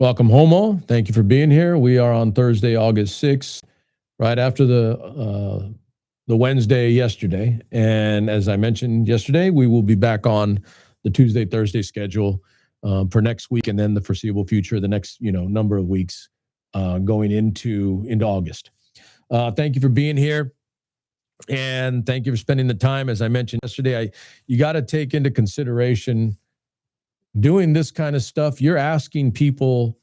Welcome, Homo. Thank you for being here. We are on Thursday, August 6th, right after the Wednesday yesterday. And as I mentioned yesterday, we will be back on the Tuesday, Thursday schedule for next week and then the foreseeable future, the next number of weeks going into August. Thank you for being here. And thank you for spending the time. As I mentioned yesterday, you got to take into consideration doing this kind of stuff. You're asking people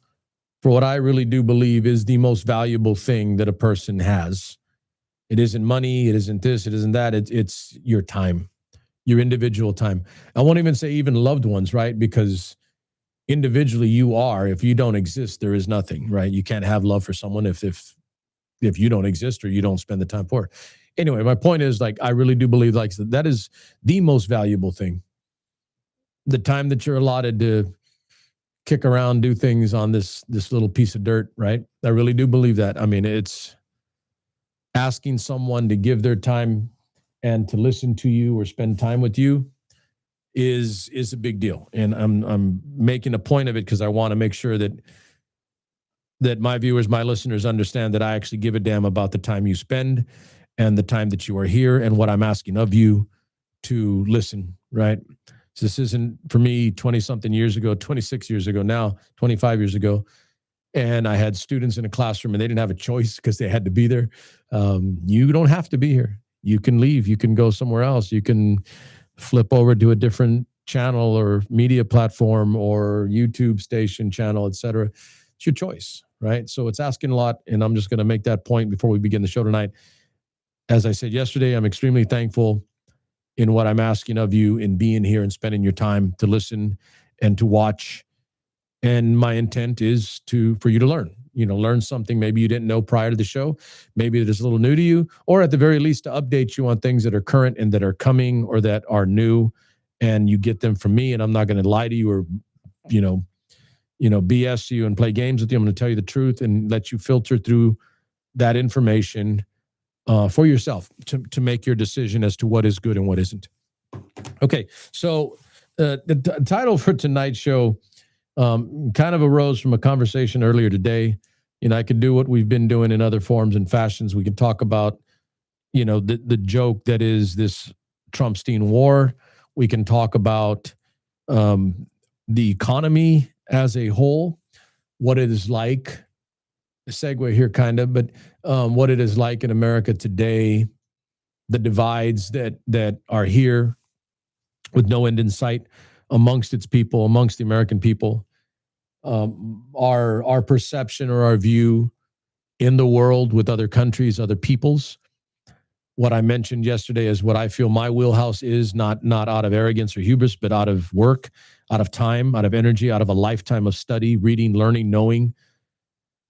for what I really do believe is the most valuable thing that a person has. It isn't money. It isn't this. It isn't that. It's your time, your individual time. I won't even say even loved ones, right? Because individually you are. If you don't exist, there is nothing, right? You can't have love for someone if you don't exist or you don't spend the time for it. Anyway, my point is, like, I really do believe like that is the most valuable thing. The time that you're allotted to kick around, do things on this little piece of dirt, right? I really do believe that. I mean, it's asking someone to give their time and to listen to you or spend time with you is a big deal. And I'm making a point of it because I want to make sure that my viewers, my listeners understand that I actually give a damn about the time you spend and the time that you are here and what I'm asking of you to listen, right? So this isn't for me 20 something years ago, 26 years ago now, 25 years ago. And I had students in a classroom and they didn't have a choice because they had to be there. You don't have to be here. You can leave. You can go somewhere else. You can flip over to a different channel or media platform or YouTube station channel, et cetera. It's your choice, right? So it's asking a lot. And I'm just going to make that point before we begin the show tonight. As I said yesterday, I'm extremely thankful in what I'm asking of you in being here and spending your time to listen and to watch. And my intent is for you to learn something maybe you didn't know prior to the show, maybe that is a little new to you, or at the very least to update you on things that are current and that are coming or that are new, and you get them from me. And I'm not going to lie to you or, BS you and play games with you. I'm going to tell you the truth and let you filter through that information for yourself to make your decision as to what is good and what isn't. Okay, so the title for tonight's show kind of arose from a conversation earlier today. I could do what we've been doing in other forms and fashions. We could talk about, the joke that is this Trumpstein war. We can talk about the economy as a whole, what it is like. A segue here, kind of, but what it is like in America today, the divides that are here with no end in sight amongst its people, amongst the American people, our perception or our view in the world with other countries, other peoples. What I mentioned yesterday is what I feel my wheelhouse is, not out of arrogance or hubris, but out of work, out of time, out of energy, out of a lifetime of study, reading, learning, knowing,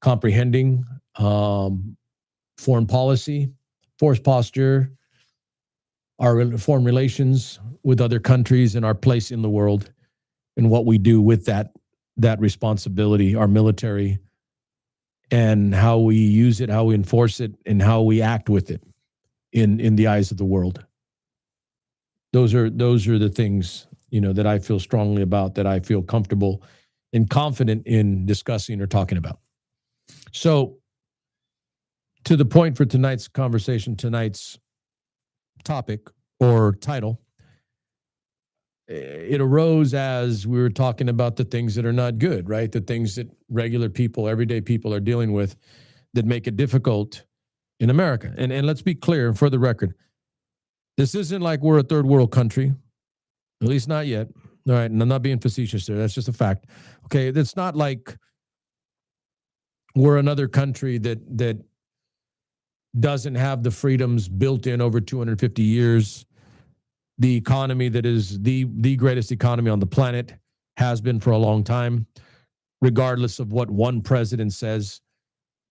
comprehending, foreign policy, force posture, our foreign relations with other countries and our place in the world and what we do with that responsibility, our military, and how we use it, how we enforce it, and how we act with it in the eyes of the world. Those are the things, that I feel strongly about, that I feel comfortable and confident in discussing or talking about. So, to the point for tonight's conversation, tonight's topic or title, it arose as we were talking about the things that are not good, right? The things that regular people, everyday people are dealing with that make it difficult in America. And let's be clear, for the record, this isn't like we're a third world country, at least not yet. All right, and I'm not being facetious there. That's just a fact. Okay, it's not like we're another country that doesn't have the freedoms built in over 250 years. The economy that is the greatest economy on the planet has been for a long time, regardless of what one president says.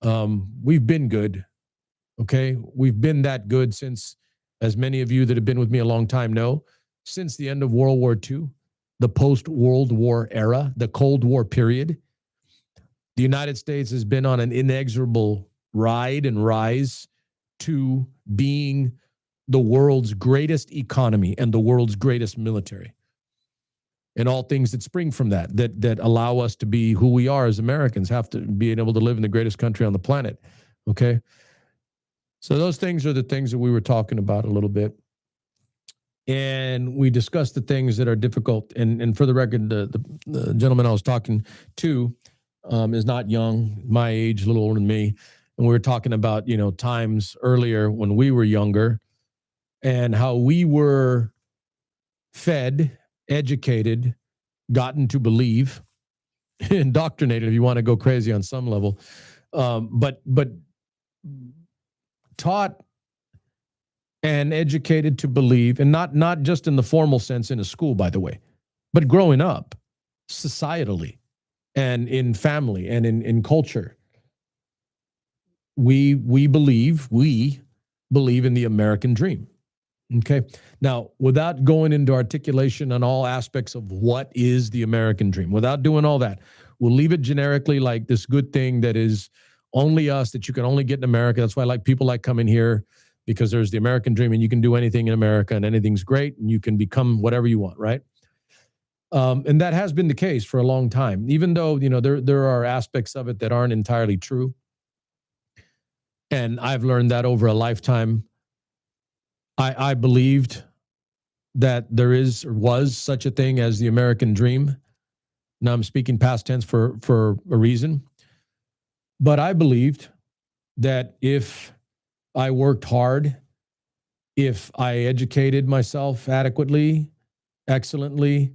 We've been good, okay? We've been that good since, as many of you that have been with me a long time know, since the end of World War II, the post-World War era, the Cold War period. The United States has been on an inexorable ride and rise to being the world's greatest economy and the world's greatest military. and all things that spring from that allow us to be who we are as Americans, have to be able to live in the greatest country on the planet. Okay. So those things are the things that we were talking about a little bit. And we discussed the things that are difficult. And for the record, the gentleman I was talking to is not young, my age, a little older than me. And we were talking about, times earlier when we were younger and how we were fed, educated, gotten to believe, indoctrinated, if you want to go crazy on some level, but taught and educated to believe, and not just in the formal sense in a school, by the way, but growing up societally and in family and in culture. We believe in the American dream. Okay. Now, without going into articulation on all aspects of what is the American dream, without doing all that, we'll leave it generically like this good thing that is only us, that you can only get in America. That's why people like coming here, because there's the American dream and you can do anything in America and anything's great and you can become whatever you want, right? And that has been the case for a long time, even though, there are aspects of it that aren't entirely true. And I've learned that over a lifetime. I believed that there was such a thing as the American dream. Now I'm speaking past tense for a reason. But I believed that if I worked hard, if I educated myself adequately, excellently,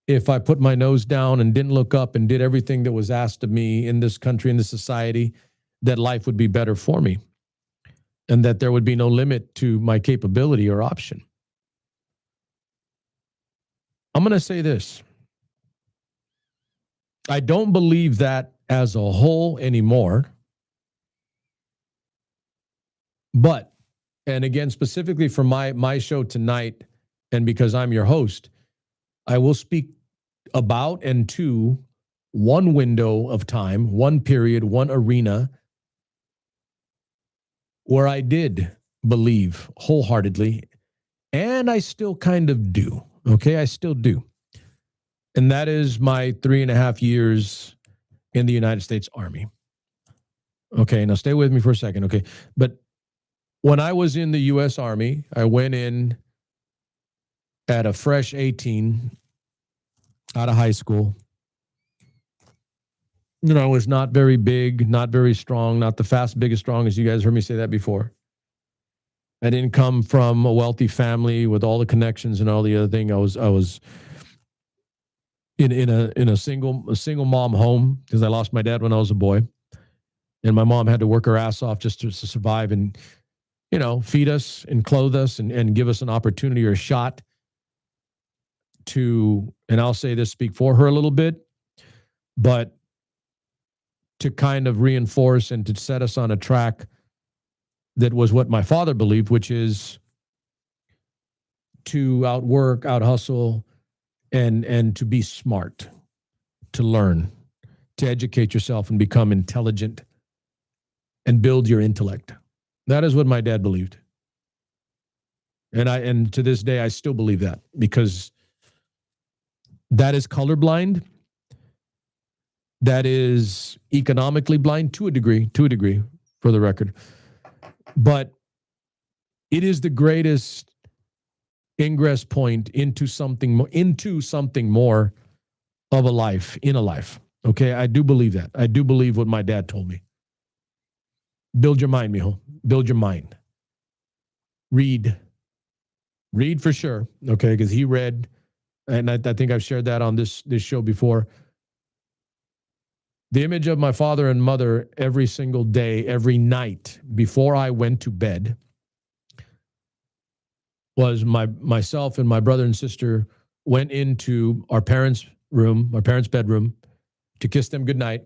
if I put my nose down and didn't look up and did everything that was asked of me in this country, in this society, that life would be better for me and that there would be no limit to my capability or option. I'm going to say this. I don't believe that as a whole anymore. But, and again, specifically for my show tonight, and because I'm your host, I will speak about and to one window of time, one period, one arena where I did believe wholeheartedly, and I still kind of do. Okay, I still do. And that is my 3.5 years in the United States Army. Okay, now stay with me for a second. Okay, but when I was in the U.S. Army, I went in at a fresh 18 out of high school. I was not very big, not very strong, not the fast, big, as strong as you guys heard me say that before. I didn't come from a wealthy family with all the connections and all the other thing. I was in a single mom home because I lost my dad when I was a boy, and my mom had to work her ass off just to survive and feed us and clothe us and give us an opportunity or a shot to, and I'll say this, speak for her a little bit, but to kind of reinforce and to set us on a track that was what my father believed, which is to outwork, out-hustle, and to be smart, to learn, to educate yourself and become intelligent and build your intellect. That is what my dad believed. And to this day, I still believe that, because that is colorblind. That is economically blind to a degree, for the record. But it is the greatest ingress point into something more of a life, in a life. Okay, I do believe that. I do believe what my dad told me. Build your mind, mijo. Build your mind. Read for sure. Okay, because he read, and I think I've shared that on this show before. The image of my father and mother every single day, every night before I went to bed was myself and my brother and sister went into our parents' bedroom to kiss them goodnight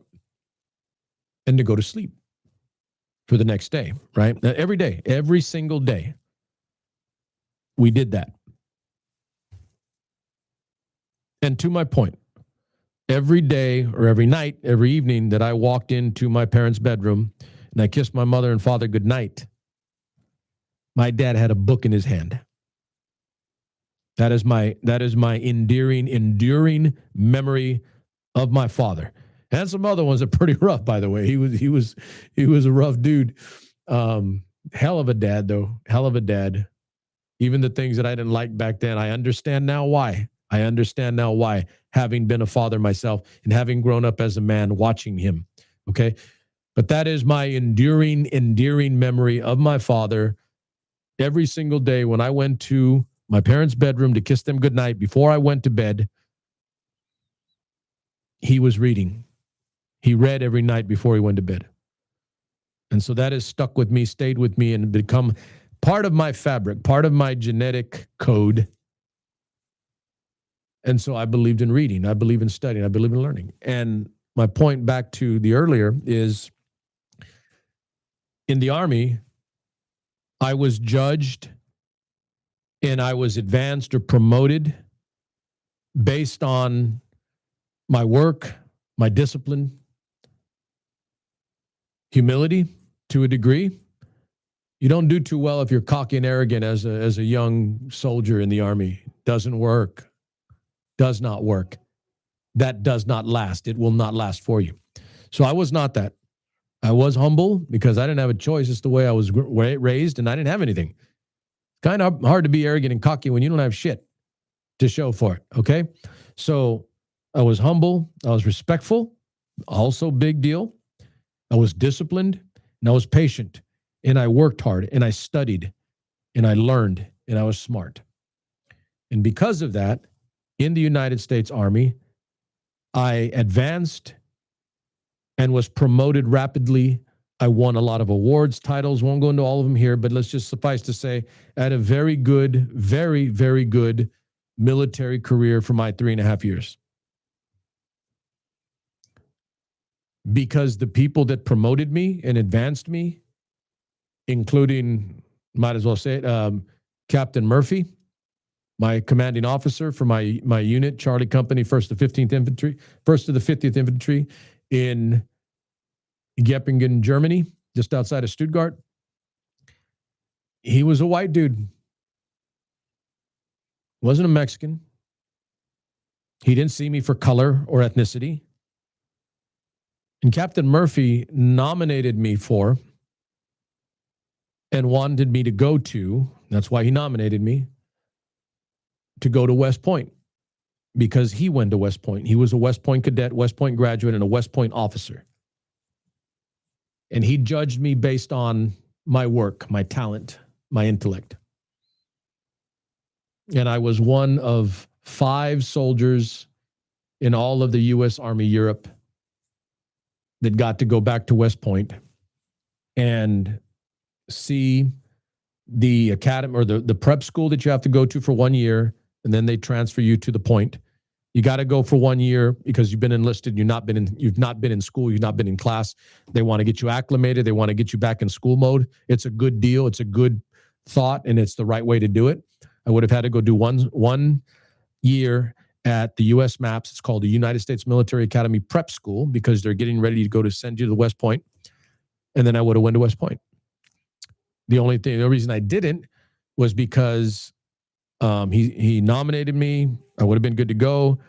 and to go to sleep for the next day, right? Every day, every single day, we did that. And to my point, every day or every night, every evening that I walked into my parents' bedroom and I kissed my mother and father goodnight, my dad had a book in his hand. That is my enduring memory of my father. And some other ones are pretty rough, by the way. He was a rough dude. Hell of a dad, though. Hell of a dad. Even the things that I didn't like back then, I understand now why. I understand now why, having been a father myself and having grown up as a man watching him. Okay. But that is my endearing memory of my father. Every single day when I went to my parents' bedroom to kiss them goodnight before I went to bed, he was reading. He read every night before he went to bed. And so that has stuck with me, stayed with me, and become part of my fabric, part of my genetic code. And so I believed in reading. I believe in studying. I believe in learning. And my point back to the earlier is, in the Army, I was judged and I was advanced or promoted based on my work, my discipline, humility to a degree. You don't do too well if you're cocky and arrogant as a young soldier in the Army. Doesn't work. Does not work. That does not last. It will not last for you. So I was not that. I was humble because I didn't have a choice. It's the way I was raised, and I didn't have anything. Kind of hard to be arrogant and cocky when you don't have shit to show for it, okay? So I was humble. I was respectful. Also big deal. I was disciplined, and I was patient, and I worked hard, and I studied, and I learned, and I was smart. And because of that, in the United States Army, I advanced and was promoted rapidly. I won a lot of awards, titles. Won't go into all of them here, but let's just suffice to say, I had a very good, very, very good military career for my 3.5 years. Because the people that promoted me and advanced me, including, might as well say it, Captain Murphy, my commanding officer for my unit, Charlie Company, 1st to 15th Infantry, 1st to the 50th Infantry in Geppingen, Germany, just outside of Stuttgart. He was a white dude. Wasn't a Mexican. He didn't see me for color or ethnicity. And Captain Murphy nominated me for and wanted me to go to, that's why he nominated me, to go to West Point, because he went to West Point. He was a West Point cadet, West Point graduate, and a West Point officer. And he judged me based on my work, my talent, my intellect. And I was one of 5 soldiers in all of the U.S. Army Europe that got to go back to West Point and see the academy or the prep school that you have to go to for 1 year, and then they transfer you to the point. You got to go for 1 year because you've been enlisted. You've not been in school. You've not been in class. They want to get you acclimated. They want to get you back in school mode. It's a good deal. It's a good thought, and it's the right way to do it. I would have had to go do one year at the U.S. MAPS. It's called the United States Military Academy Prep School because they're getting ready to go to send you to West Point. And then I would have went to West Point. The only reason I didn't was because he nominated me. I would have been good to go.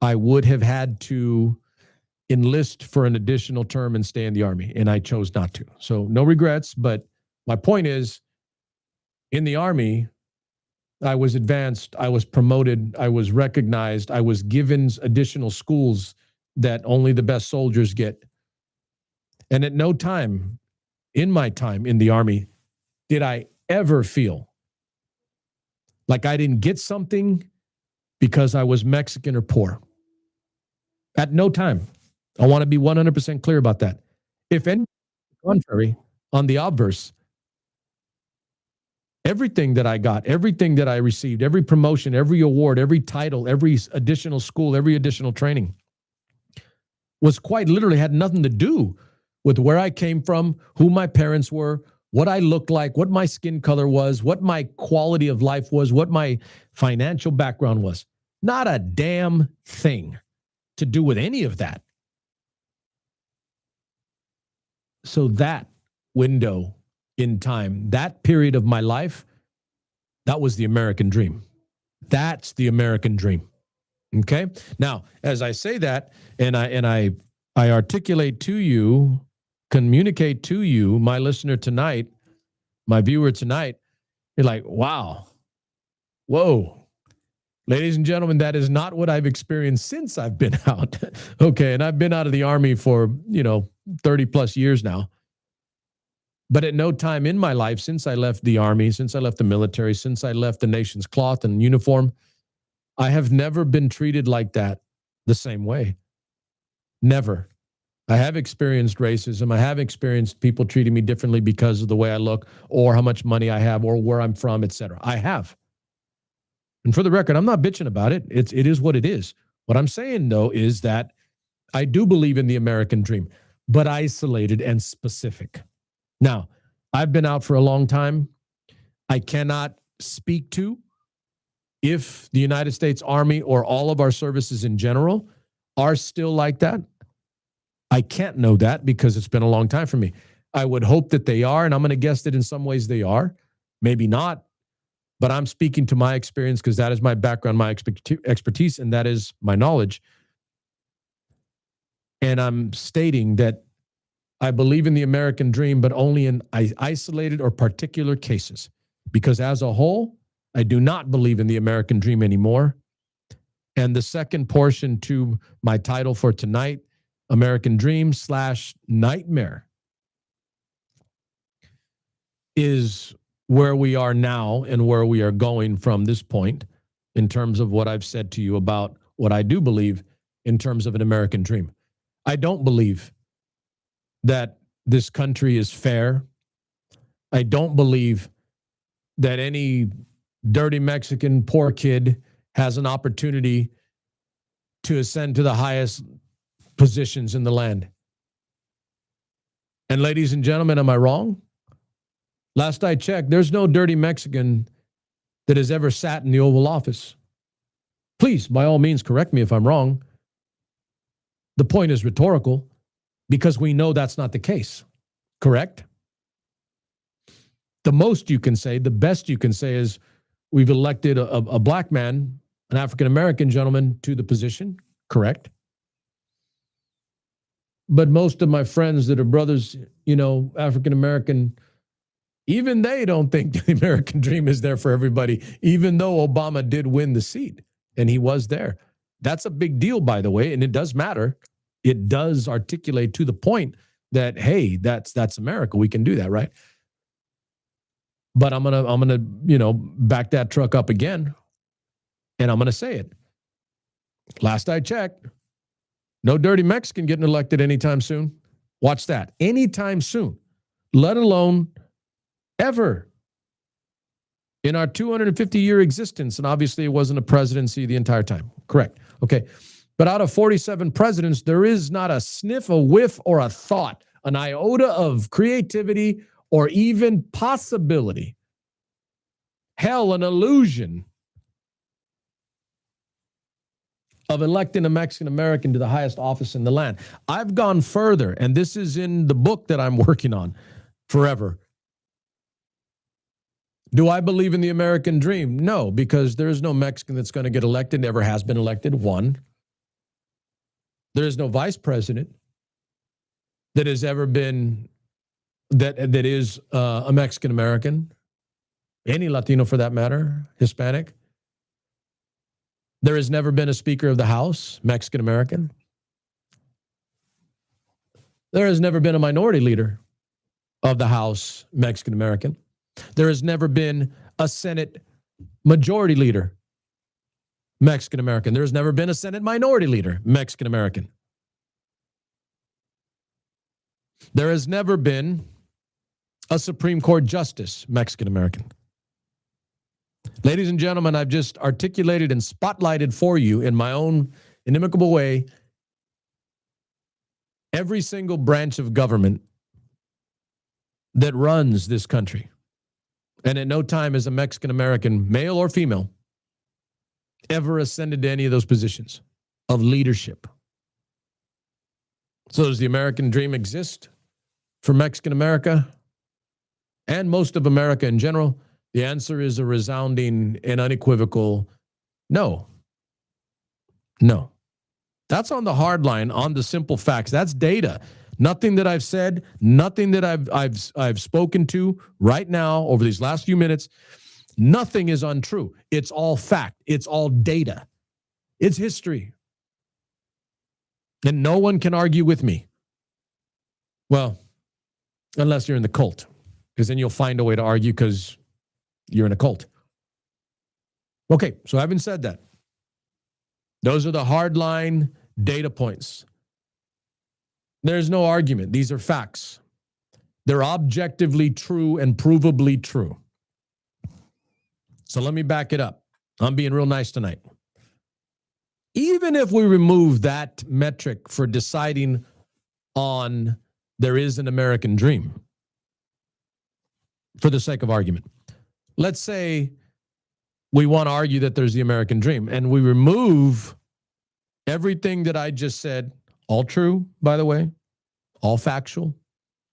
I would have had to enlist for an additional term and stay in the Army, and I chose not to. So no regrets, but my point is, in the Army, I was advanced, I was promoted, I was recognized, I was given additional schools that only the best soldiers get. And at no time in my time in the Army did I ever feel like I didn't get something because I was Mexican or poor. At no time. I want to be 100% clear about that. If any contrary, on the obverse, everything that I got, everything that I received, every promotion, every award, every title, every additional school, every additional training was quite literally had nothing to do with where I came from, who my parents were, what I looked like, what my skin color was, what my quality of life was, what my financial background was. Not a damn thing to do with any of that. So that window in time, that period of my life, that was the American dream. That's the American dream. Okay. Now, as I say that, and I articulate to you, communicate to you, my listener tonight, my viewer tonight, you're like, wow, whoa. Ladies and gentlemen, that is not what I've experienced since I've been out. Okay. And I've been out of the Army for, 30 plus years now. But at no time in my life, since I left the Army, since I left the military, since I left the nation's cloth and uniform, I have never been treated like that the same way. Never. I have experienced racism. I have experienced people treating me differently because of the way I look or how much money I have or where I'm from, etc. I have. And for the record, I'm not bitching about it. It is what it is. What I'm saying, though, is that I do believe in the American dream, but isolated and specific. Now, I've been out for a long time. I cannot speak to if the United States Army or all of our services in general are still like that. I can't know that because it's been a long time for me. I would hope that they are, and I'm going to guess that in some ways they are. Maybe not, but I'm speaking to my experience because that is my background, my expertise, and that is my knowledge. And I'm stating that I believe in the American dream, but only in isolated or particular cases. Because as a whole, I do not believe in the American dream anymore. And the second portion to my title for tonight, American Dream / Nightmare, is where we are now and where we are going from this point in terms of what I've said to you about what I do believe in terms of an American dream. I don't believe that this country is fair. I don't believe that any dirty Mexican poor kid has an opportunity to ascend to the highest positions in the land. And ladies and gentlemen, am I wrong? Last I checked, there's no dirty Mexican that has ever sat in the Oval Office. Please, by all means, correct me if I'm wrong. The point is rhetorical because we know that's not the case, correct? The most you can say, the best you can say is we've elected a black man, an African-American gentleman to the position, correct? But most of my friends that are brothers, African-American, even they don't think the American dream is there for everybody, even though Obama did win the seat and he was there. That's a big deal, by the way, and it does matter. It does articulate to the point that, hey, that's America. We can do that, right? But I'm gonna back that truck up again, and I'm gonna say it. Last I checked, no dirty Mexican getting elected anytime soon. Watch that. Anytime soon, let alone ever in our 250-year existence. And obviously it wasn't a presidency the entire time. Correct. Okay. But out of 47 presidents, there is not a sniff, a whiff, or a thought, an iota of creativity or even possibility. Hell, an illusion of electing a Mexican-American to the highest office in the land. I've gone further, and this is in the book that I'm working on, Forever. Do I believe in the American dream? No, because there is no Mexican that's going to get elected, never has been elected, one. There is no vice president that has ever been, that is a Mexican-American, any Latino for that matter, Hispanic. There has never been a Speaker of the House, Mexican-American. There has never been a minority leader of the House, Mexican-American. There has never been a Senate majority leader, Mexican-American. There has never been a Senate minority leader, Mexican-American. There has never been a Supreme Court justice, Mexican-American. Ladies and gentlemen, I've just articulated and spotlighted for you in my own inimicable way every single branch of government that runs this country. And at no time has a Mexican-American, male or female, ever ascended to any of those positions of leadership. So does the American dream exist for Mexican America and most of America in general? The answer is a resounding and unequivocal No. No. That's on the hard line, on the simple facts. That's data. Nothing that I've said, nothing that I've spoken to right now over these last few minutes, nothing is untrue. It's all fact. It's all data. It's history. And no one can argue with me. Well, unless you're in the cult, because then you'll find a way to argue because you're in a cult. Okay, so having said that, those are the hardline data points. There's no argument. These are facts. They're objectively true and provably true. So let me back it up. I'm being real nice tonight. Even if we remove that metric for deciding on there is an American dream, for the sake of argument, let's say we want to argue that there's the American dream and we remove everything that I just said, all true, by the way, all factual,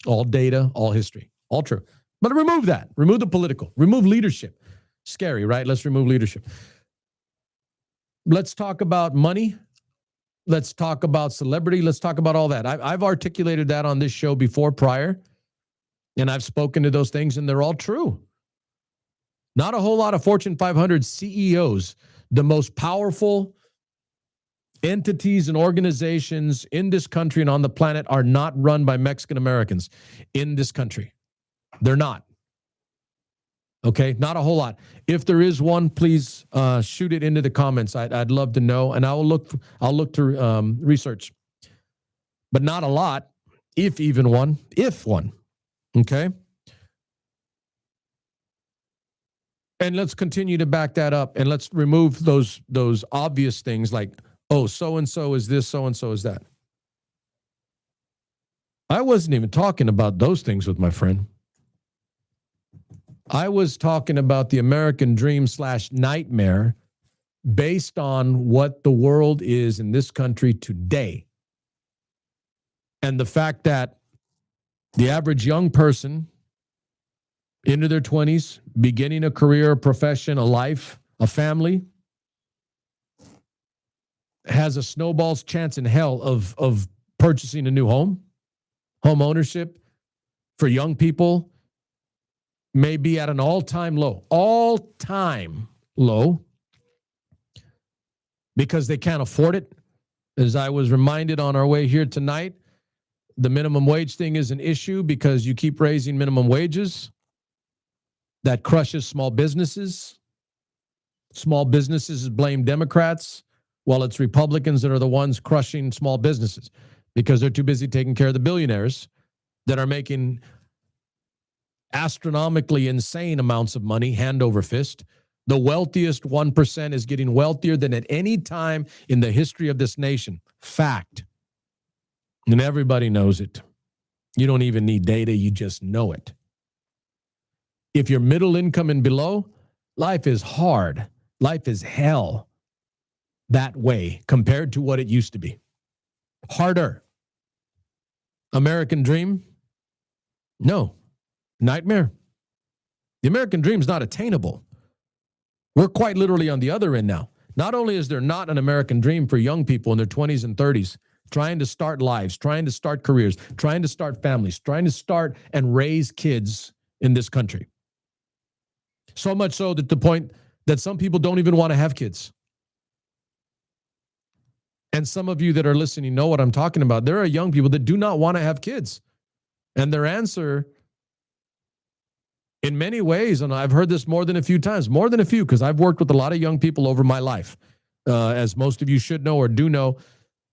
all data, all history, all true. But remove that, remove the political, remove leadership. Scary, right? Let's remove leadership. Let's talk about money. Let's talk about celebrity. Let's talk about all that. I've articulated that on this show before, prior, and I've spoken to those things, and they're all true. Not a whole lot of Fortune 500 CEOs, the most powerful entities and organizations in this country and on the planet, are not run by Mexican Americans in this country. They're not. Okay, not a whole lot. If there is one, please shoot it into the comments. I'd love to know, and I'll look to research. But not a lot, if even one, if one. Okay. And let's continue to back that up, and let's remove those obvious things like, oh, so and so is this, so and so is that. I wasn't even talking about those things with my friend. I was talking about the American dream / nightmare based on what the world is in this country today. And the fact that the average young person into their 20s, beginning a career, a profession, a life, a family, has a snowball's chance in hell of purchasing a new home. Home ownership for young people may be at an all-time low, because they can't afford it. As I was reminded on our way here tonight, the minimum wage thing is an issue because you keep raising minimum wages. That crushes small businesses. Small businesses blame Democrats, while it's Republicans that are the ones crushing small businesses because they're too busy taking care of the billionaires that are making astronomically insane amounts of money, hand over fist. The wealthiest 1% is getting wealthier than at any time in the history of this nation. Fact. And everybody knows it. You don't even need data, you just know it. If you're middle income and below, life is hard. Life is hell that way compared to what it used to be. Harder. American dream? No. Nightmare. The American dream is not attainable. We're quite literally on the other end now. Not only is there not an American dream for young people in their 20s and 30s, trying to start lives, trying to start careers, trying to start families, trying to start and raise kids in this country. So much so that the point that some people don't even want to have kids. And some of you that are listening know what I'm talking about. There are young people that do not want to have kids. And their answer, in many ways, and I've heard this more than a few times, because I've worked with a lot of young people over my life. As most of you should know or do know,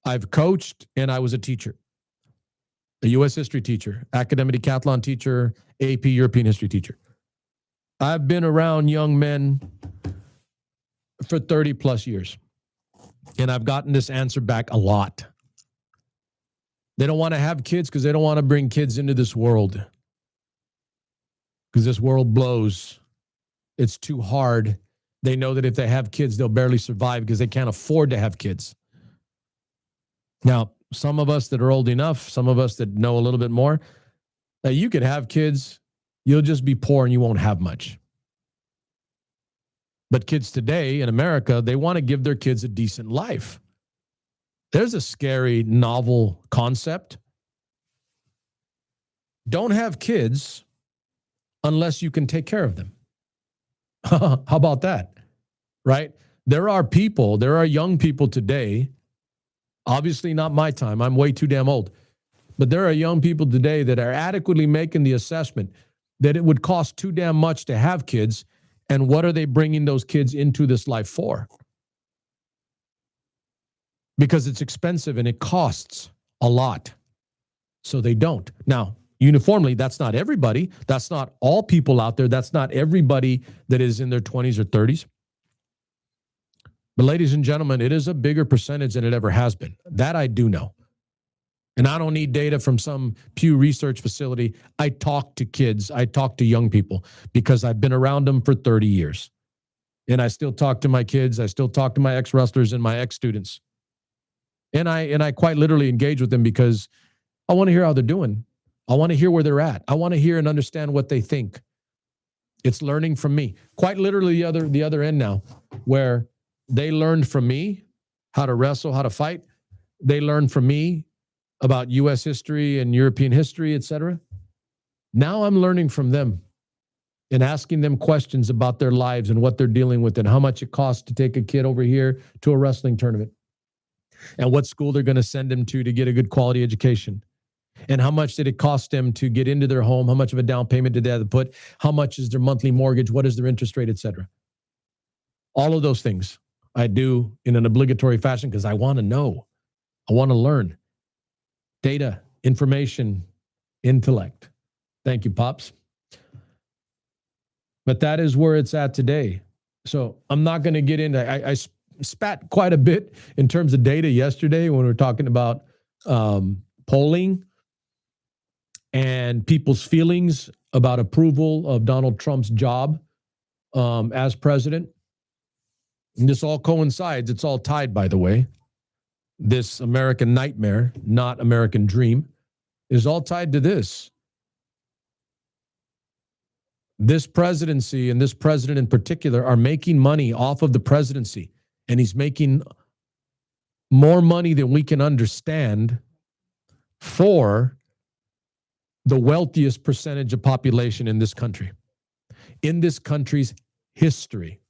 I've coached and I was a teacher, a U.S. history teacher, academic decathlon teacher, AP European history teacher. I've been around young men for 30 plus years, and I've gotten this answer back a lot. They don't want to have kids because they don't want to bring kids into this world, because this world blows. It's too hard. They know that if they have kids, they'll barely survive because they can't afford to have kids. Now, some of us that are old enough, some of us that know a little bit more, that you could have kids, you'll just be poor and you won't have much. But kids today in America, they want to give their kids a decent life. There's a scary, novel concept. Don't have kids unless you can take care of them. How about that? Right? There are young people today, obviously not my time, I'm way too damn old, but there are young people today that are adequately making the assessment that it would cost too damn much to have kids, and what are they bringing those kids into this life for? Because it's expensive and it costs a lot. So they don't. Now, uniformly, that's not everybody. That's not all people out there. That's not everybody that is in their 20s or 30s. But ladies and gentlemen, it is a bigger percentage than it ever has been. That I do know. And I don't need data from some Pew Research facility. I talk to kids. I talk to young people because I've been around them for 30 years. And I still talk to my kids. I still talk to my ex-wrestlers and my ex-students. And I quite literally engage with them because I want to hear how they're doing. I want to hear where they're at. I want to hear and understand what they think. It's learning from me. Quite literally the other end now, where they learned from me how to wrestle, how to fight. They learned from me about U.S. history and European history, etc. Now I'm learning from them and asking them questions about their lives and what they're dealing with and how much it costs to take a kid over here to a wrestling tournament and what school they're going to send them to get a good quality education. And how much did it cost them to get into their home? How much of a down payment did they have to put? How much is their monthly mortgage? What is their interest rate, etc.? All of those things I do in an obligatory fashion because I want to know. I want to learn. Data, information, intellect. Thank you, Pops. But that is where it's at today. So I'm not going to get into, I spat quite a bit in terms of data yesterday when we were talking about polling and people's feelings about approval of Donald Trump's job as president. And this all coincides. It's all tied, by the way. This American nightmare, not American dream, is all tied to this. This presidency and this president in particular are making money off of the presidency. And he's making more money than we can understand for the wealthiest percentage of population in this country, in this country's history.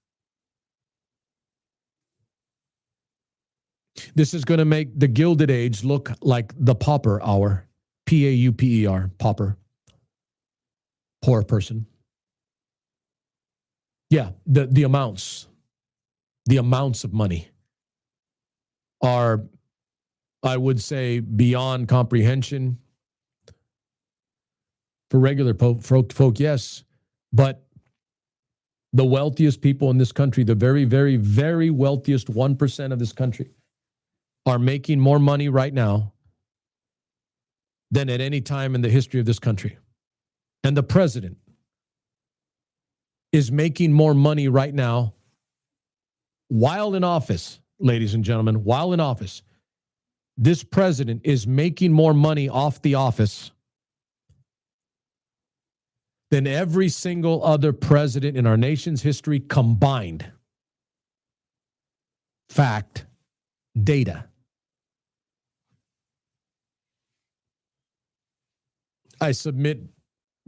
This is going to make the Gilded Age look like the pauper hour, P-A-U-P-E-R, pauper, poor person. Yeah, the amounts of money are, I would say, beyond comprehension. For regular folk, yes. But the wealthiest people in this country, the very, very, very wealthiest 1% of this country, are making more money right now than at any time in the history of this country. And the president is making more money right now while in office, ladies and gentlemen, while in office. This president is making more money off the office than every single other president in our nation's history combined. Fact, data. I submit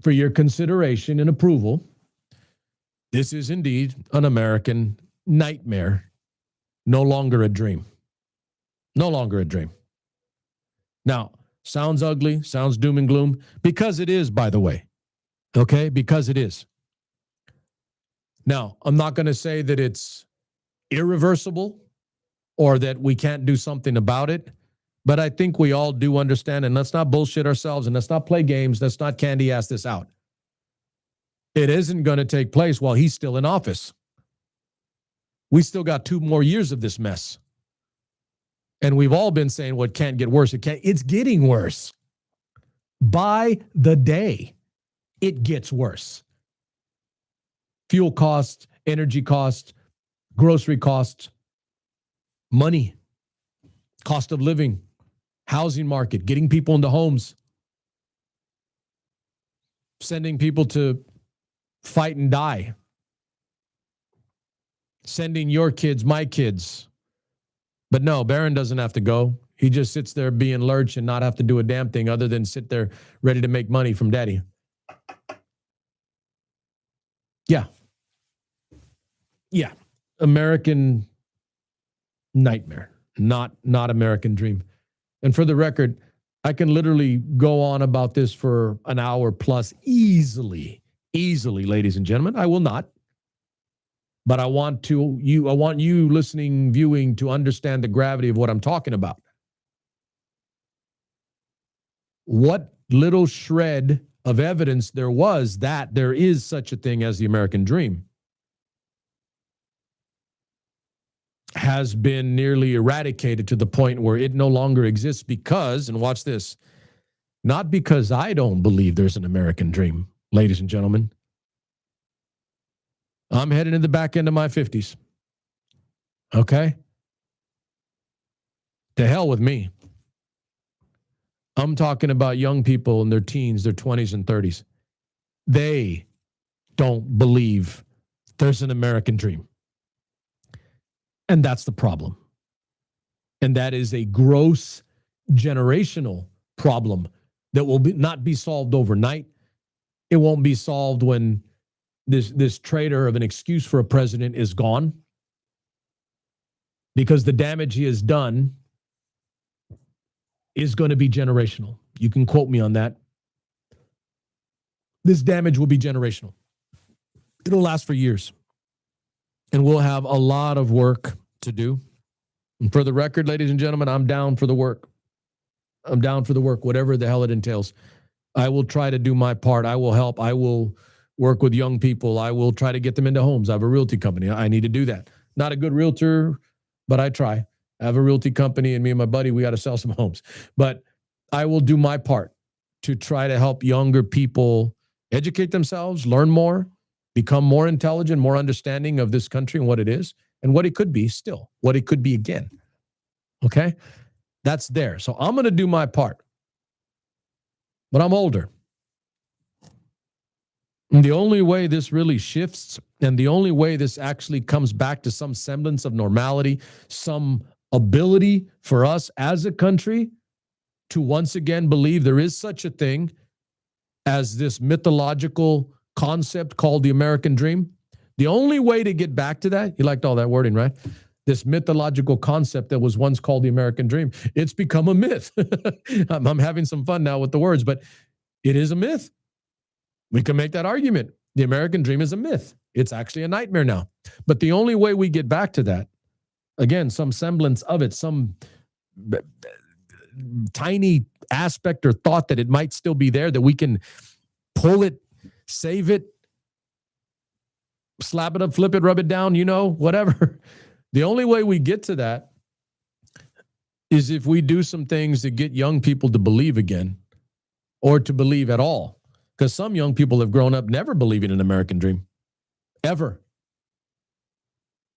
for your consideration and approval, this is indeed an American nightmare, no longer a dream. No longer a dream. Now, sounds ugly, sounds doom and gloom, because it is, by the way. Okay, because it is. Now, I'm not going to say that it's irreversible or that we can't do something about it, but I think we all do understand, and let's not bullshit ourselves, and let's not play games, let's not candy ass this out. It isn't going to take place while he's still in office. We still got 2 more years of this mess. And we've all been saying, well, it can't get worse. It's getting worse. By the day, it gets worse. Fuel costs, energy costs, grocery costs, money, cost of living, housing market, getting people into homes, sending people to fight and die. sending your kids, my kids. But no, Barron doesn't have to go. He just sits there being lurch and not have to do a damn thing other than sit there ready to make money from daddy. Yeah. Yeah. American nightmare, not American dream. And for the record, I can literally go on about this for an hour plus easily, ladies and gentlemen. I will not. But I want you listening, viewing to understand the gravity of what I'm talking about. What little shred of evidence there was that there is such a thing as the American dream has been nearly eradicated to the point where it no longer exists because, and watch this, not because I don't believe there's an American dream, ladies and gentlemen. I'm heading in the back end of my 50s. Okay? To hell with me. I'm talking about young people in their teens, their 20s and 30s. They don't believe there's an American dream. And that's the problem. And that is a gross generational problem that will not be solved overnight. It won't be solved when this traitor of an excuse for a president is gone, because the damage he has done is going to be generational. You can quote me on that. This damage will be generational. It'll last for years. And we'll have a lot of work to do. And for the record, ladies and gentlemen, I'm down for the work. I'm down for the work, whatever the hell it entails. I will try to do my part. I will help. I will work with young people. I will try to get them into homes. I have a realty company. I need to do that. Not a good realtor, but I try. I have a realty company, and me and my buddy, we got to sell some homes. But I will do my part to try to help younger people educate themselves, learn more, become more intelligent, more understanding of this country and what it is and what it could be still, what it could be again. Okay? That's there. So I'm going to do my part. But I'm older. And the only way this really shifts, and the only way this actually comes back to some semblance of normality, some ability for us as a country to once again believe there is such a thing as this mythological concept called the American dream. The only way to get back to that, you liked all that wording, right? This mythological concept that was once called the American dream, it's become a myth. I'm having some fun now with the words, but it is a myth. We can make that argument. The American dream is a myth. It's actually a nightmare now. But the only way we get back to that, again, some semblance of it, some tiny aspect or thought that it might still be there, that we can pull it, save it, slap it up, flip it, rub it down, whatever. The only way we get to that is if we do some things to get young people to believe again, or to believe at all. Because some young people have grown up never believing in an American dream, ever.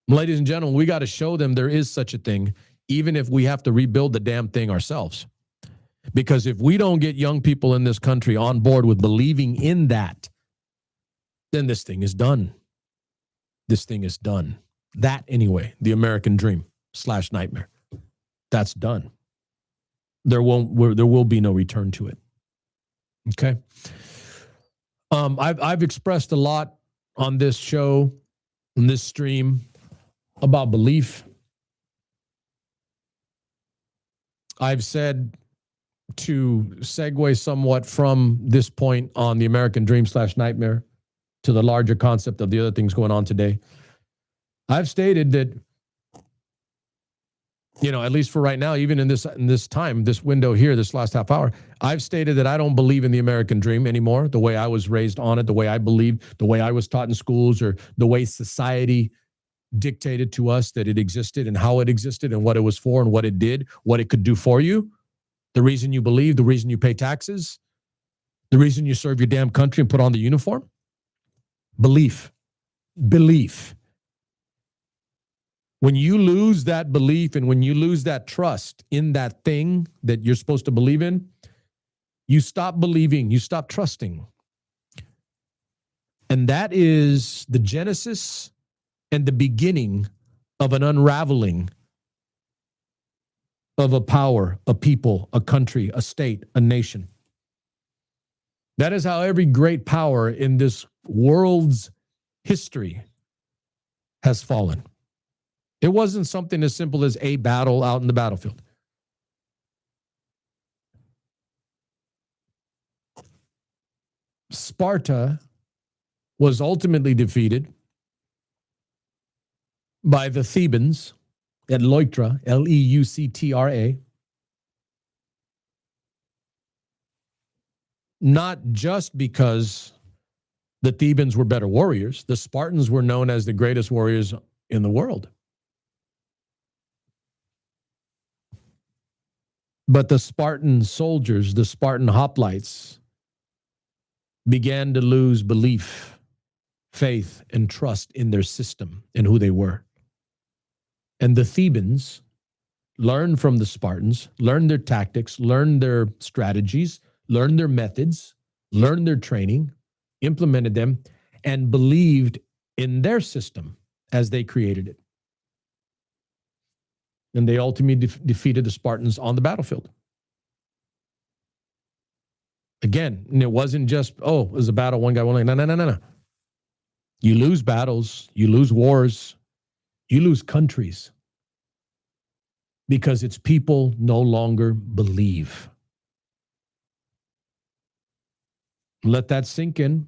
Ladies and gentlemen, we got to show them there is such a thing, even if we have to rebuild the damn thing ourselves. Because if we don't get young people in this country on board with believing in that, then this thing is done. This thing is done. That, anyway, the American dream / nightmare, that's done. There will be no return to it. Okay. I've expressed a lot on this show, on this stream, about belief. I've said, to segue somewhat from this point on the American dream / nightmare to the larger concept of the other things going on today, I've stated that, at least for right now, even in this time, this window here, this last half hour, I've stated that I don't believe in the American dream anymore, the way I was raised on it, the way I believed, the way I was taught in schools, or the way society dictated to us that it existed and how it existed and what it was for and what it did, what it could do for you, the reason you believe, the reason you pay taxes, the reason you serve your damn country and put on the uniform. Belief. When you lose that belief and when you lose that trust in that thing that you're supposed to believe in, you stop believing, you stop trusting. And that is the genesis and the beginning of an unraveling of a power, a people, a country, a state, a nation. That is how every great power in this world's history has fallen. It wasn't something as simple as a battle out in the battlefield. Sparta was ultimately defeated by the Thebans at Leuctra, Leuctra, not just because the Thebans were better warriors. The Spartans were known as the greatest warriors in the world. But the Spartan soldiers, the Spartan hoplites, began to lose belief, faith, and trust in their system and who they were. And the Thebans learned from the Spartans, learned their tactics, learned their strategies, learned their methods, learned their training, implemented them, and believed in their system as they created it. And they ultimately defeated the Spartans on the battlefield. Again, and it wasn't just, oh, it was a battle, one guy, one leg. No. You lose battles, you lose wars, you lose countries because its people no longer believe. Let that sink in.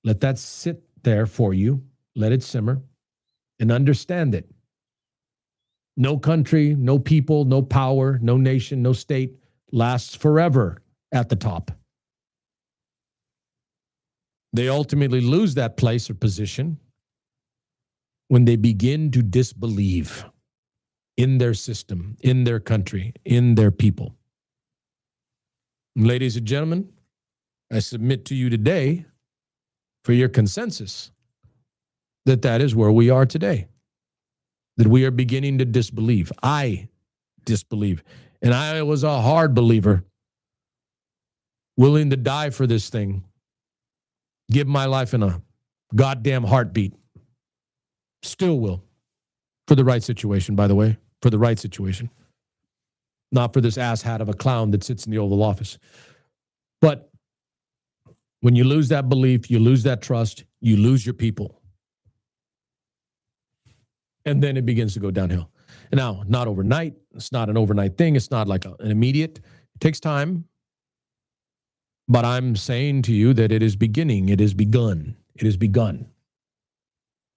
Let that sit there for you. Let it simmer and understand it. No country, no people, no power, no nation, no state lasts forever at the top. They ultimately lose that place or position when they begin to disbelieve in their system, in their country, in their people. Ladies and gentlemen, I submit to you today for your consensus that that is where we are today, that we are beginning to disbelieve. I disbelieve. And I was a hard believer, willing to die for this thing, give my life in a goddamn heartbeat. Still will. For the right situation, by the way. For the right situation. Not for this asshat of a clown that sits in the Oval Office. But when you lose that belief, you lose that trust, you lose your people. And then it begins to go downhill. And now, not overnight. It's not an overnight thing. It's not like an immediate. It takes time. But I'm saying to you that it is beginning. It has begun. It has begun.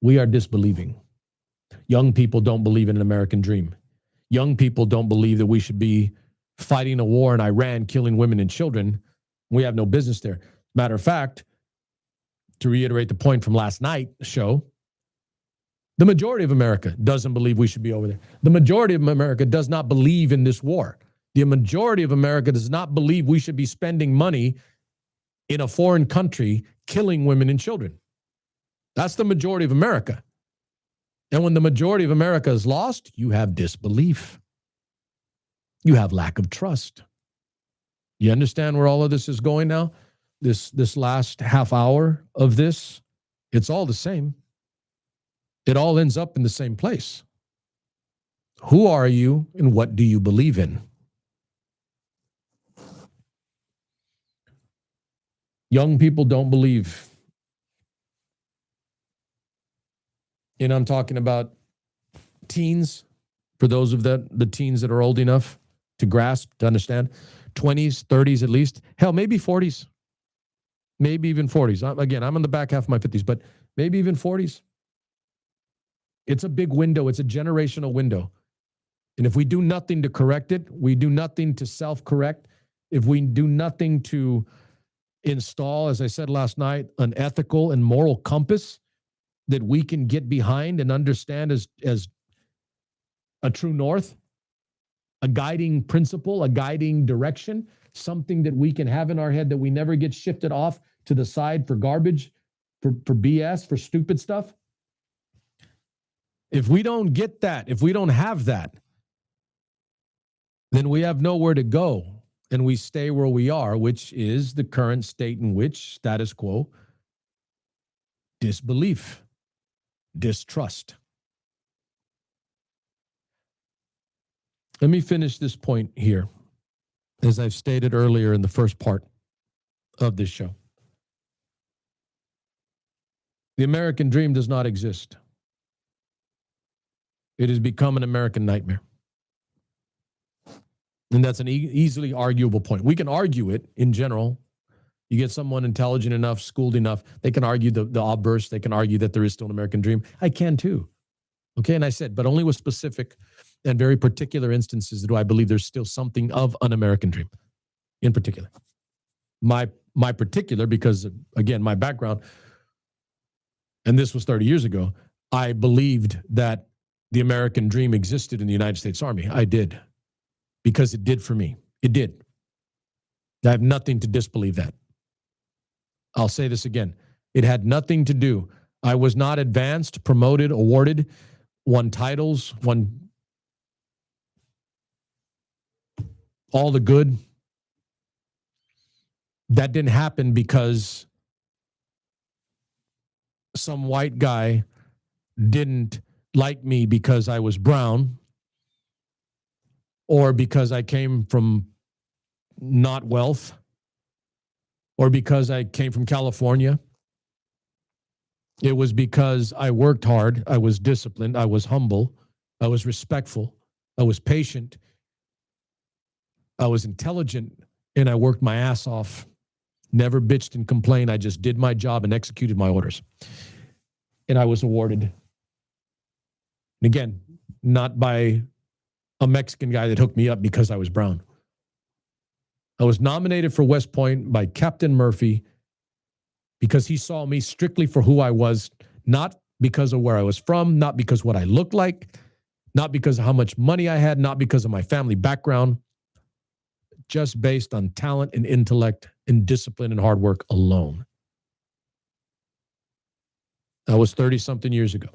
We are disbelieving. Young people don't believe in an American dream. Young people don't believe that we should be fighting a war in Iran, killing women and children. We have no business there. Matter of fact, to reiterate the point from last night's show, the majority of America doesn't believe we should be over there. The majority of America does not believe in this war. The majority of America does not believe we should be spending money in a foreign country killing women and children. That's the majority of America. And when the majority of America is lost, you have disbelief. You have lack of trust. You understand where all of this is going now? This last half hour of this, it's all the same. It all ends up in the same place. Who are you and what do you believe in? Young people don't believe. And I'm talking about teens, for those of the teens that are old enough to grasp, to understand. 20s, 30s at least. Hell, maybe 40s. Maybe even 40s. Again, I'm in the back half of my 50s, but maybe even 40s. It's a big window. It's a generational window. And if we do nothing to correct it, we do nothing to self-correct, if we do nothing to install, as I said last night, an ethical and moral compass that we can get behind and understand as a true north, a guiding principle, a guiding direction, something that we can have in our head that we never get shifted off to the side for garbage, for BS, for stupid stuff. If we don't get that, if we don't have that, then we have nowhere to go. And we stay where we are, which is the current state in which, status quo, disbelief. distrust. Let me finish this point here, as I've stated earlier in the first part of this show. The American dream does not exist. It has become an American nightmare. And that's an easily arguable point. We can argue it in general. You get someone intelligent enough, schooled enough, they can argue the obverse. They can argue that there is still an American dream. I can too. Okay, and I said, but only with specific and very particular instances do I believe there's still something of an American dream in particular. My particular, because again, my background, and this was 30 years ago, I believed that the American dream existed in the United States Army. I did, because it did for me. It did. I have nothing to disbelieve that. I'll say this again. It had nothing to do. I was not advanced, promoted, awarded, won titles, won all the good. That didn't happen because some white guy didn't like me because I was brown, or because I came from not wealth, or because I came from California. It was because I worked hard, I was disciplined, I was humble, I was respectful, I was patient, I was intelligent, and I worked my ass off. Never bitched and complained. I just did my job and executed my orders. And I was awarded. And again, not by a Mexican guy that hooked me up because I was brown. I was nominated for West Point by Captain Murphy because he saw me strictly for who I was, not because of where I was from, not because of what I looked like, not because of how much money I had, not because of my family background, just based on talent and intellect and discipline and hard work alone. That was 30-something years ago.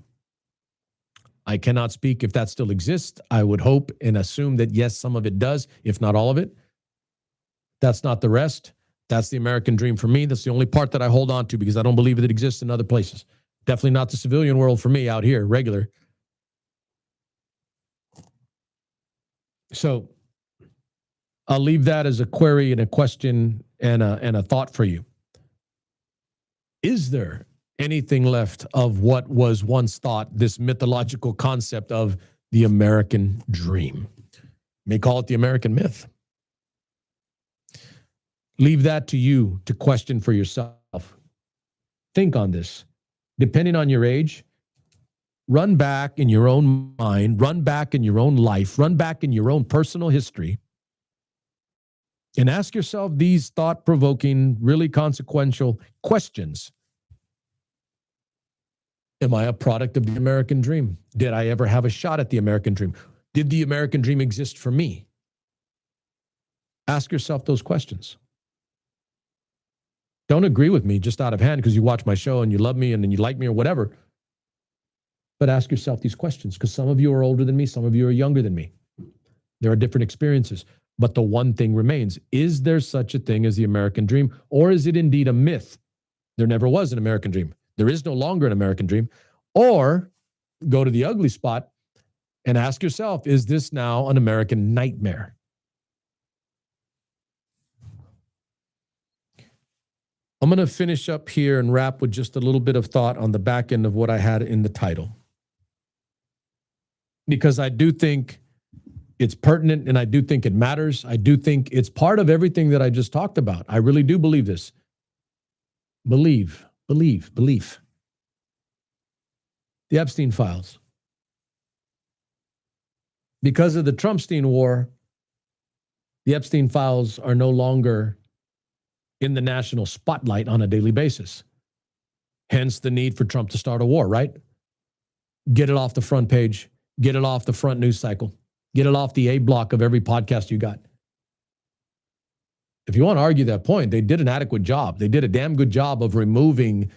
I cannot speak if that still exists. I would hope and assume that, yes, some of it does, if not all of it. That's not the rest. That's the American dream for me. That's the only part that I hold on to, because I don't believe it exists in other places. Definitely not the civilian world for me out here, regular. So I'll leave that as a query and a question and a thought for you. Is there anything left of what was once thought, this mythological concept of the American dream? You may call it the American myth. Leave that to you to question for yourself. Think on this. Depending on your age, run back in your own mind, run back in your own life, run back in your own personal history, and ask yourself these thought-provoking, really consequential questions. Am I a product of the American dream? Did I ever have a shot at the American dream? Did the American dream exist for me? Ask yourself those questions. Don't agree with me just out of hand because you watch my show and you love me and then you like me or whatever. But ask yourself these questions, because some of you are older than me, some of you are younger than me. There are different experiences. But the one thing remains, is there such a thing as the American dream, or is it indeed a myth? There never was an American dream. There is no longer an American dream. Or go to the ugly spot and ask yourself, is this now an American nightmare? I'm going to finish up here and wrap with just a little bit of thought on the back end of what I had in the title, because I do think it's pertinent and I do think it matters. I do think it's part of everything that I just talked about. I really do believe this. Belief. The Epstein files. Because of the Trumpstein war, the Epstein files are no longer in the national spotlight on a daily basis. Hence the need for Trump to start a war, right? Get it off the front page. Get it off the front news cycle. Get it off the A block of every podcast you got. If you want to argue that point, they did an adequate job. They did a damn good job of removing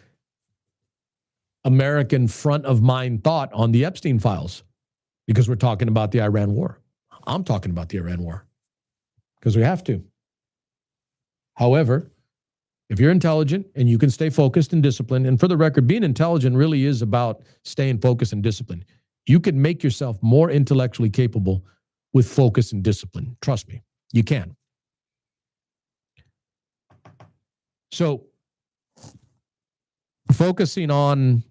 American front of mind thought on the Epstein files, because we're talking about the Iran war. I'm talking about the Iran war because we have to. However, If you're intelligent and you can stay focused and disciplined, and for the record, being intelligent really is about staying focused and disciplined. You can make yourself more intellectually capable with focus and discipline. Trust me, you can. So, focusing on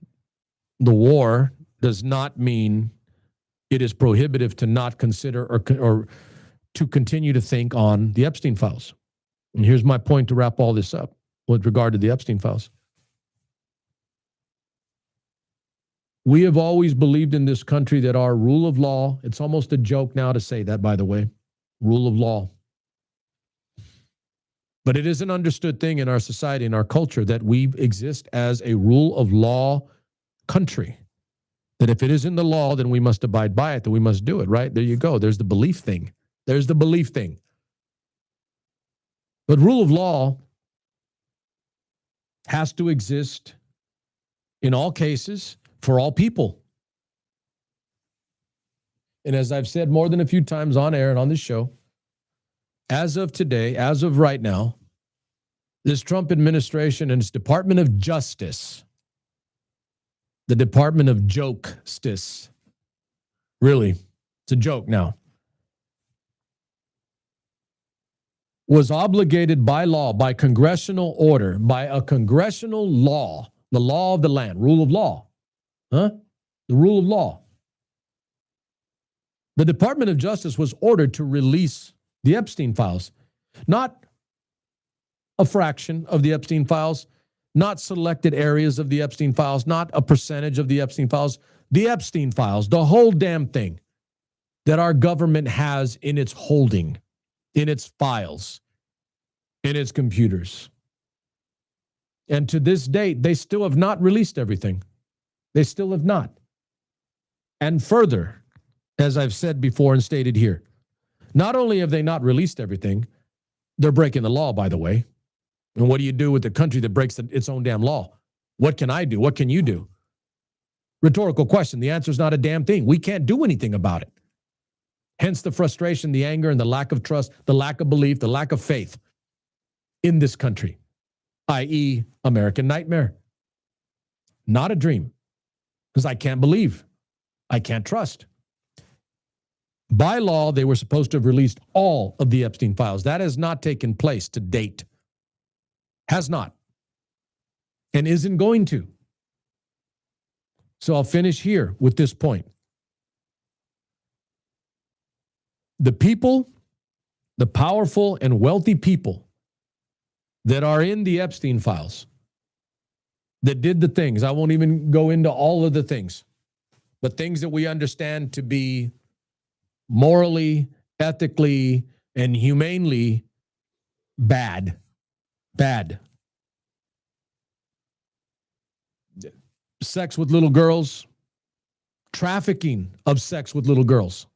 the war does not mean it is prohibitive to not consider or to continue to think on the Epstein files. And here's my point to wrap all this up with regard to the Epstein files. We have always believed in this country that our rule of law, it's almost a joke now to say that, by the way, rule of law. But it is an understood thing in our society, in our culture, that we exist as a rule of law country. That if it is in the law, then we must abide by it, that we must do it, right? There you go. There's the belief thing. There's the belief thing. But rule of law has to exist in all cases for all people. And as I've said more than a few times on air and on this show, as of today, as of right now, this Trump administration and its Department of Justice, the Department of Joke-stice, really, it's a joke now, was obligated by law, by congressional order, by a congressional law, the law of the land, rule of law, the rule of law. The Department of Justice was ordered to release the Epstein files, not a fraction of the Epstein files, not selected areas of the Epstein files, not a percentage of the Epstein files, the Epstein files, the whole damn thing that our government has in its holding, in its files, in its computers. And to this date, they still have not released everything. They still have not. And further, as I've said before and stated here, not only have they not released everything, they're breaking the law, by the way. And what do you do with the country that breaks its own damn law? What can I do? What can you do? Rhetorical question. The answer is not a damn thing. We can't do anything about it. Hence the frustration, the anger, and the lack of trust, the lack of belief, the lack of faith in this country, i.e., American nightmare. Not a dream, because I can't believe. I can't trust. By law, they were supposed to have released all of the Epstein files. That has not taken place to date. Has not. And isn't going to. So I'll finish here with this point. The people, the powerful and wealthy people that are in the Epstein files, that did the things, I won't even go into all of the things, but things that we understand to be morally, ethically, and humanely bad. Sex with little girls, trafficking of sex with little girls.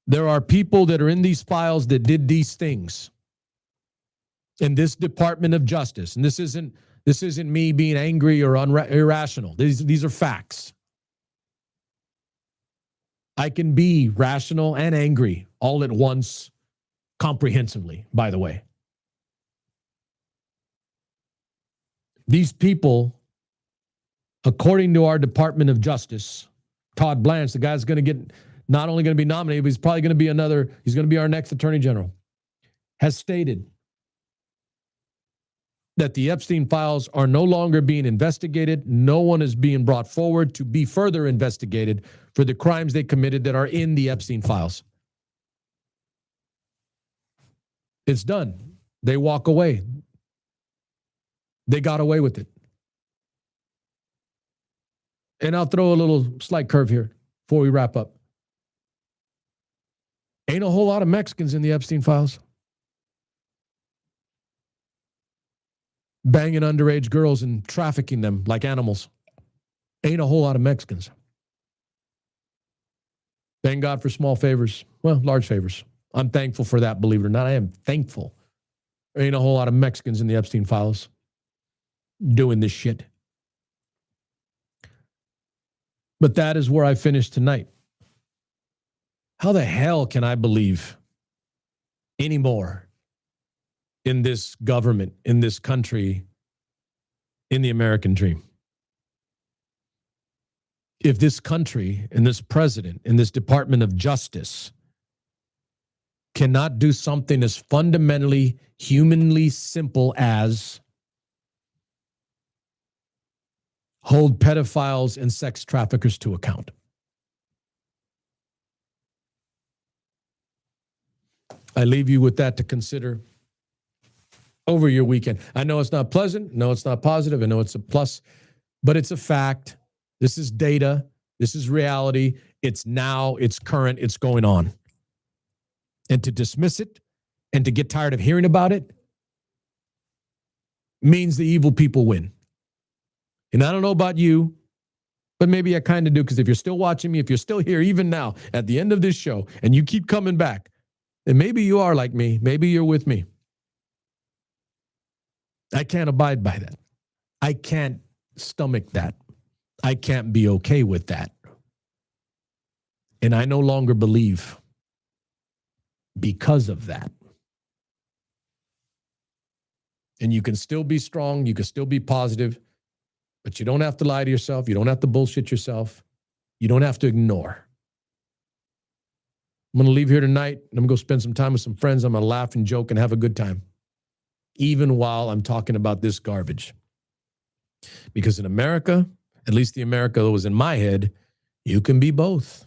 There are people that are in these files that did these things. In this Department of Justice, and this isn't me being angry or irrational. These are facts. I can be rational and angry all at once, comprehensively, by the way. These people, according to our Department of Justice, Todd Blanche, the guy's going to get, not only going to be nominated, but he's probably going to be he's going to be our next Attorney General, has stated that the Epstein files are no longer being investigated. No one is being brought forward to be further investigated for the crimes they committed that are in the Epstein files. It's done. They walk away. They got away with it. And I'll throw a little slight curve here before we wrap up. Ain't a whole lot of Mexicans in the Epstein files. Banging underage girls and trafficking them like animals. Ain't a whole lot of Mexicans. Thank God for small favors. Well, large favors. I'm thankful for that, believe it or not. I am thankful. There ain't a whole lot of Mexicans in the Epstein files doing this shit. But that is where I finished tonight. How the hell can I believe anymore in this government, in this country, in the American dream. If this country and this president and this Department of Justice cannot do something as fundamentally, humanly simple as hold pedophiles and sex traffickers to account. I leave you with that to consider over your weekend. I know it's not pleasant. No, it's not positive. I know it's a plus, but it's a fact. This is data. This is reality. It's now, it's current, it's going on. And to dismiss it and to get tired of hearing about it means the evil people win. And I don't know about you, but maybe I kind of do, because if you're still watching me, if you're still here, even now, at the end of this show, and you keep coming back, then maybe you are like me. Maybe you're with me. I can't abide by that. I can't stomach that. I can't be okay with that. And I no longer believe because of that. And you can still be strong. You can still be positive. But you don't have to lie to yourself. You don't have to bullshit yourself. You don't have to ignore. I'm going to leave here tonight, and I'm going to go spend some time with some friends. I'm going to laugh and joke and have a good time, even while I'm talking about this garbage. Because in America, at least the America that was in my head, you can be both.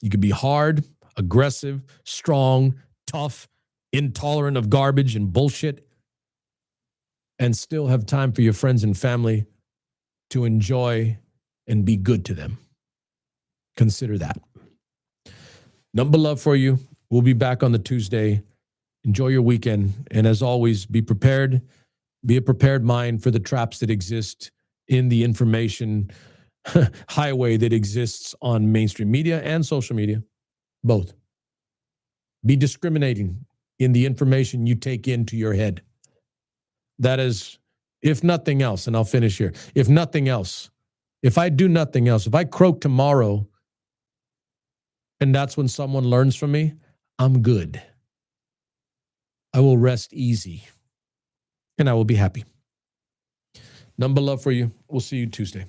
You can be hard, aggressive, strong, tough, intolerant of garbage and bullshit, and still have time for your friends and family to enjoy and be good to them. Consider that. Number love for you. We'll be back on the Tuesday. Enjoy your weekend. And as always, be prepared. Be a prepared mind for the traps that exist in the information highway that exists on mainstream media and social media. Both. Be discriminating in the information you take into your head. That is, if nothing else, and I'll finish here. If nothing else, if I do nothing else, if I croak tomorrow and that's when someone learns from me, I'm good. I will rest easy and I will be happy. Number love for you. We'll see you Tuesday.